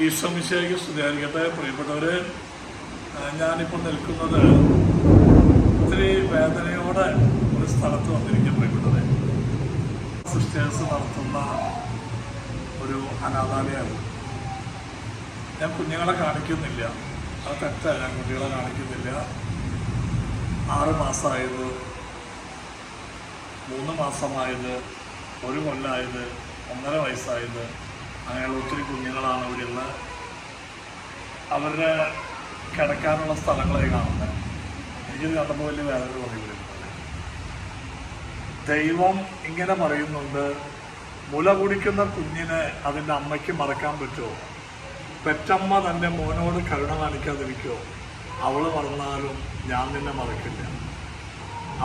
ഈശോ മിശിഹായ്ക്ക് സ്തുതിയായിരിക്കട്ടെ. പ്രിയപ്പെട്ടവരെ, ഞാനിപ്പോൾ നിൽക്കുന്നത് ഒത്തിരി വേദനയോടെ ഒരു സ്ഥലത്ത് വന്നിരിക്കും. പ്രിയപ്പെട്ടവരെ, സിസ്റ്റേഴ്സ് നടത്തുന്ന ഒരു അനാഥാലയമാണ്. ഞാൻ കുഞ്ഞുങ്ങളെ കാണിക്കുന്നില്ല, അത് തെറ്റല്ല. ഞാൻ കുട്ടികളെ കാണിക്കുന്നില്ല. 6 മാസമായത്, 3 മാസമായത്, 1 കൊല്ലമായത്, 1.5 വയസ്സായത്, അങ്ങനെയുള്ള ഒത്തിരി കുഞ്ഞുങ്ങളാണ് ഇവിടെയുള്ള. അവരുടെ കിടക്കാനുള്ള സ്ഥലങ്ങളായി കാണുന്നത്. എനിക്കിത് കണ്ടപ്പോൾ വലിയ വേദന തോന്നിയിട്ടുണ്ട്. ദൈവം ഇങ്ങനെ പറയുന്നുണ്ട്, മുല കുടിക്കുന്ന കുഞ്ഞിനെ അതിൻ്റെ അമ്മയ്ക്ക് മറക്കാൻ പറ്റുമോ? പെറ്റമ്മ തൻ്റെ മോനോട് കരുണ കാണിക്കാതിരിക്കുമോ? അവൾ മറന്നാലും ഞാൻ നിന്നെ മറക്കില്ല.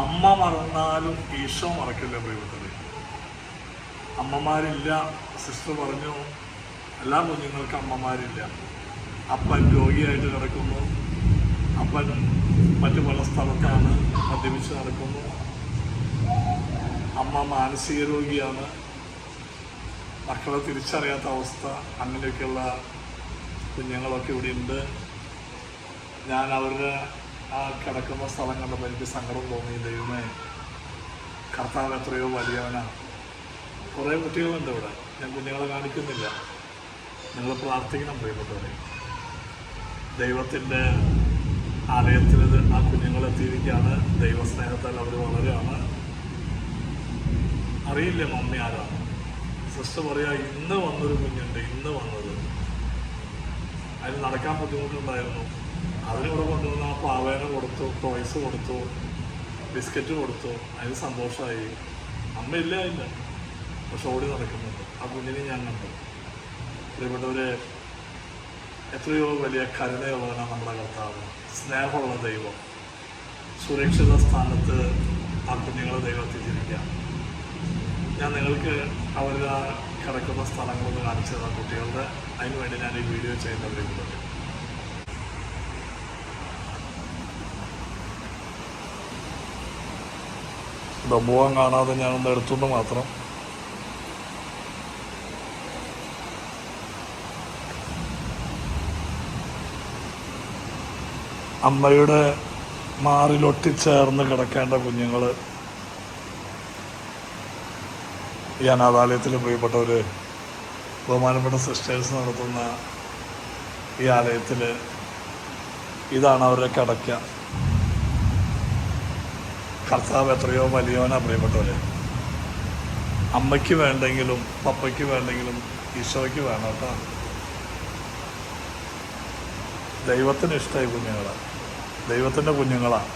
അമ്മ മറന്നാലും ഈശോ മറക്കില്ല. പ്രിയപ്പെട്ടവരെ, അമ്മമാരില്ല. സിസ്റ്റർ പറഞ്ഞു, എല്ലാ കുഞ്ഞുങ്ങൾക്കും അമ്മമാരില്ല. അപ്പൻ രോഗിയായിട്ട് കിടക്കുന്നു, അപ്പൻ മറ്റു പല സ്ഥലത്താണ് മദ്യപിച്ച് നടക്കുന്നു, അമ്മ മാനസിക രോഗിയാണ്, മക്കളെ തിരിച്ചറിയാത്ത അവസ്ഥ. അങ്ങനെയൊക്കെയുള്ള കുഞ്ഞുങ്ങളൊക്കെ ഇവിടെ ഉണ്ട്. ഞാൻ അവരുടെ ആ കിടക്കുന്ന സ്ഥലം കണ്ടപ്പോൾ എനിക്ക് സങ്കടം തോന്നി. ദൈവമേ, കർത്താവ് എത്രയോ വലിയവനാണ്. കുറേ കുട്ടികളുണ്ട് ഇവിടെ, ഞാൻ കുഞ്ഞുങ്ങളെ കാണിക്കുന്നില്ല. നിങ്ങൾ പ്രാർത്ഥിക്കണം പ്രിയപ്പെട്ടവരെ. ദൈവത്തിൻ്റെ ആലയത്തിൽ ആ കുഞ്ഞുങ്ങളെത്തിയിരിക്കുകയാണ്. ദൈവസ്നേഹത്താൽ അവർ വളരെയാണ്. അറിയില്ല മമ്മി ആരാണ്. സിസ്റ്റർ പറയാ, ഇന്ന് വന്നൊരു കുഞ്ഞുണ്ട്, ഇന്ന് വന്നത്. അതിന് നടക്കാൻ ബുദ്ധിമുട്ടുണ്ടായിരുന്നു. അതിനിവിടെ കൊണ്ടുവന്ന് ആ പാവേന കൊടുത്തു, ടോയ്സ് കൊടുത്തു, ബിസ്ക്കറ്റ് കൊടുത്തു. അതിന് സന്തോഷമായി. അമ്മയില്ല ഇല്ല, പക്ഷെ ഓടി നടക്കുന്നുണ്ട്. ആ കുഞ്ഞിനെ ഞാൻ കണ്ടു. പ്രിയപ്പെട്ടവരെ, എത്രയോ വലിയ കരുണയുള്ളവനാണ് നമ്മുടെ കർത്താവ്. സ്നേഹമുള്ള ദൈവം. സുരക്ഷിത സ്ഥാനത്ത് ആ കുഞ്ഞുങ്ങളെ ദൈവം എത്തിച്ചിരിക്കുക. ഞാൻ നിങ്ങൾക്ക് അവരുടെ കിടക്കുന്ന സ്ഥലങ്ങളൊന്ന് കാണിച്ചു തരാം കുട്ടികളുടെ. അതിനുവേണ്ടി ഞാൻ ഈ വീഡിയോ ചെയ്യുന്നത്. പ്രിയപ്പെട്ടവരെ, മുഖം കാണാതെ ഞാനൊന്ന് എടുത്തുകൊണ്ട് മാത്രം. അമ്മയുടെ മാറിലൊട്ടിച്ചേർന്ന് കിടക്കേണ്ട കുഞ്ഞുങ്ങൾ ഈ അനാഥാലയത്തിൽ. പ്രിയപ്പെട്ടവർ, ബഹുമാനപ്പെട്ട സിസ്റ്റേഴ്സ് നടത്തുന്ന ഈ ആലയത്തിൽ ഇതാണ് അവരുടെ കിടക്ക. കർത്താവ് എത്രയോ വലിയവനാ പ്രിയപ്പെട്ടവരെ. അമ്മയ്ക്ക് വേണ്ടെങ്കിലും പപ്പയ്ക്ക് വേണ്ടെങ്കിലും ഈശോയ്ക്ക് വേണം കേട്ടോ. ദൈവത്തിന് ഇഷ്ടമായി കുഞ്ഞുങ്ങളെ, ദൈവത്തിൻ്റെ കുഞ്ഞുങ്ങളാണ്.